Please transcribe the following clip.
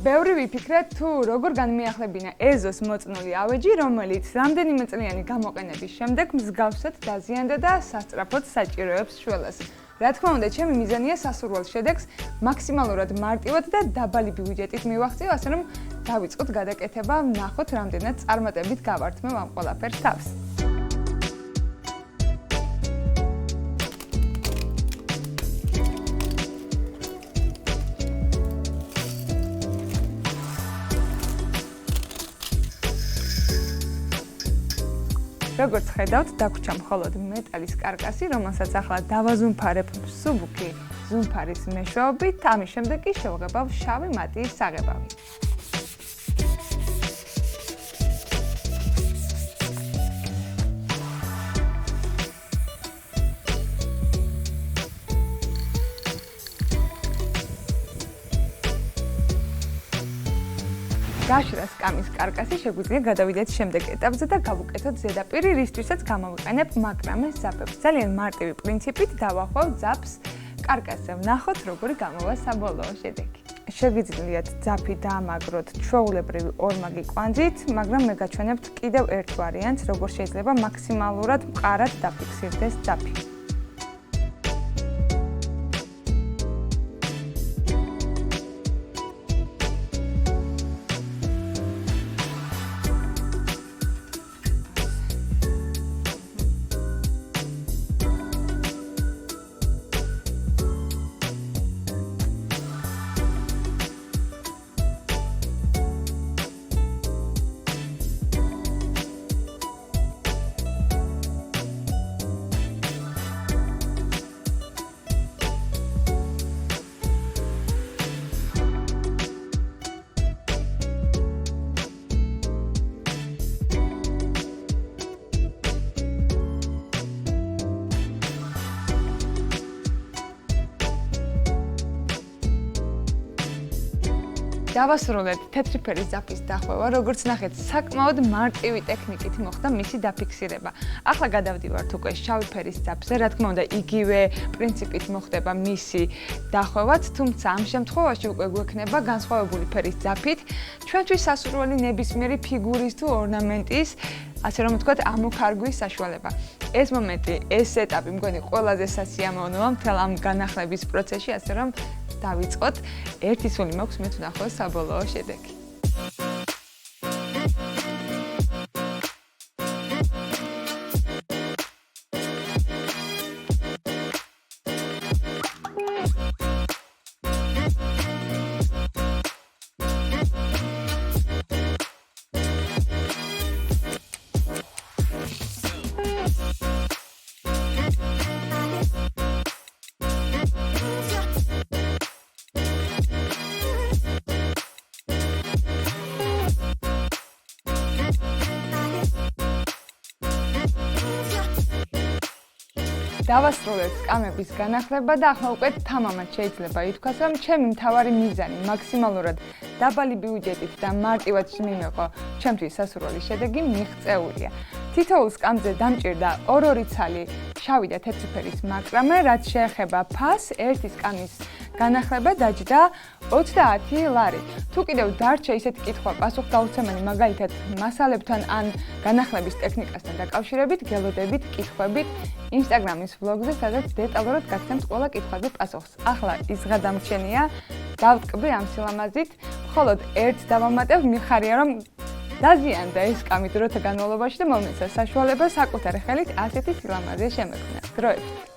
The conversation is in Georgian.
ბევრი ვიფიქრეთ თუ როგორ განმეახლებინა ეზოს მოწნული ავეჯი, რომელიც რამდენიმე წლიანი გამოყენების შემდეგ მსგავსად დაზიანდა და სასწრაფოდ საჭიროებს შველას. რა თქმა უნდა, ჩემი მიზანია სასურველ შედეგს მაქსიმალურად მარტივად და დაბალი ბიუჯეტით მივახციო, ასე რომ დავიწყოთ გადაკეთება, ვნახოთ რამდენად წარმატებით გავართმევ ამ ყველაფერს თავს. როგორც ხედავთ, დაგვრჩა მხოლოდ მეტალის კარკასი, რომელსაც ახლა დავაზუმფარებ მსუბუქი ზუმფარის მეშვეობით, ამის შემდეგ კი შევღებავ შავი მატიის საღებავი. გაშრა სკამის კარკასი შეგვიძლია გადავიდეთ შემდეგ ეტაპზე და გავუკეთოთ ზედაპირი, რისთვისაც გამოვიყენებ მაკრამეს ძაფებს. ძალიან მარტივი პრინციპით დავახვევ ძაფს კარკასზე. ვნახოთ, როგორი გამოვა საბოლოო შედეგი. შეგიძლიათ ძაფი დაამაგროთ ჩვეულებრივი ორმაგი კვანძით, მაგრამ მე გაჩვენებთ კიდევ ერთ ვარიანტს, როგორ შეიძლება მაქსიმალურად მყარად დაფიქსირდეს ძაფი. დავასრულეთ თეთრი ფერის ძაფის დახვევა, როგორც ნახეთ, საკმაოდ მარტივი ტექნიკით მოხდა მისი დაფიქსირება. ახლა გადავდივართ უკვე შავი ფერის ძაფზე, რა თქმა უნდა, იგივე პრინციპით მოხდება მისი დახვევაც, თუმცა ამ შემთხვევაში უკვე გვექნება განსხვავებული ფერის ძაფით, ჩვენთვის სასურველი ნებისმიერი ფიგურის თუ ორნამენტის, ასე რომ ვთქვათ, ამოქარგვის საშუალება. ეს მომენტი, ეს ეტაპი მგონი ყველაზე სასიამოვნოა მთელ ამ განახლების პროცესში, ასე რომ დავიწყოთ. ერთი სული მაქვს, მე ვნახო საბოლოო შედეგი. დავასრულეთ სკამების განახლება და ახლა უკვე თამამად შეიძლება ითქვას, რომ ჩემი მთავარი მიზანი მაქსიმალურად დაბალი ბიუჯეტით და მარტივად მივიღო ჩემთვის სასურველი შედეგი მიღწეულია. თითოეულ სკამზე დამჭირდა 2 ცალი შავი და თეთრი ფერის მაკრამე, რაც შეეხება ფასს, ერთი სკამის განახლება დაჯდა 30 ლარი. თუ კიდევ დარჩა ისეთი კითხვა პასუხგაუცემელი, მაგალითად მასალებთან ან განახლების ტექნიკასთან დაკავშირებით, გელოდებით, კითხვებით Instagram-ის ვლოგზე, სადაც დეტალურად გაგცემთ ყველა კითხვაზე პასუხს. ახლა ის გადამრჩენია, დავტკბი ამ სილამაზით, მხოლოდ ერთ დავამატებ, მიხარია რომ დაზიანდა ეს სკამი დროთა განმავლობაში და მომეცა საშუალება საკუთარი ხელით ასეთი სილამაზე შემექმნა. დროებით.